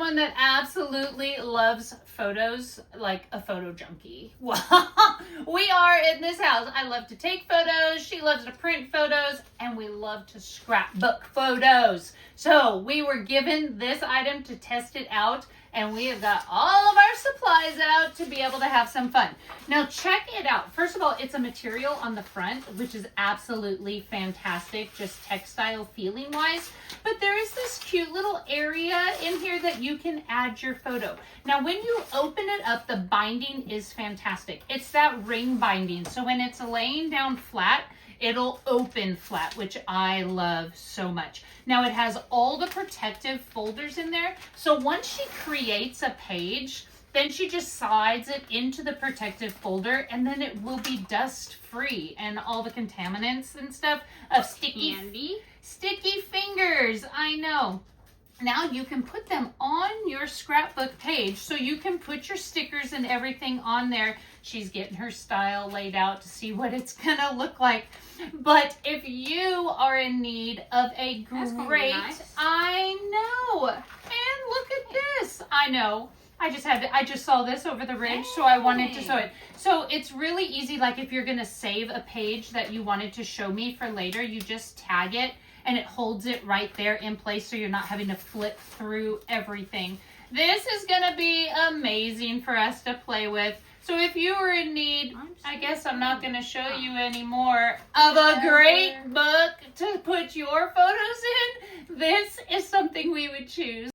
someone that absolutely loves photos, like a photo junkie. We are in this house. I love to take photos. She loves to print photos, and we love to scrapbook photos. So we were given this item to test it out, and we have got all of our supplies out to be able to have some fun. Now check it out. First of all, it's a material on the front, which is absolutely fantastic, just textile feeling wise. But there is this cute little area in here that you can add your photo. Now when you open it up, the binding is fantastic. It's that ring binding. So when it's laying down flat, it'll open flat, which I love so much. Now it has all the protective folders in there. So once she creates a page, then she just slides it into the protective folder, and then it will be dust free and all the contaminants and stuff of sticky fingers. I know. Now you can put them on your scrapbook page, so you can put your stickers and everything on there. She's getting her style laid out to see what it's gonna look like. But if you are in need of a great, nice. I know, and look at this. I know. I just saw this over the ridge, so I wanted to show it. So it's really easy. Like if you're gonna save a page that you wanted to show me for later, you just tag it, and it holds it right there in place, so you're not having to flip through everything. This is gonna be amazing for us to play with. So if you were in need, I guess I'm not gonna show you anymore, of a great book to put your photos in, this is something we would choose.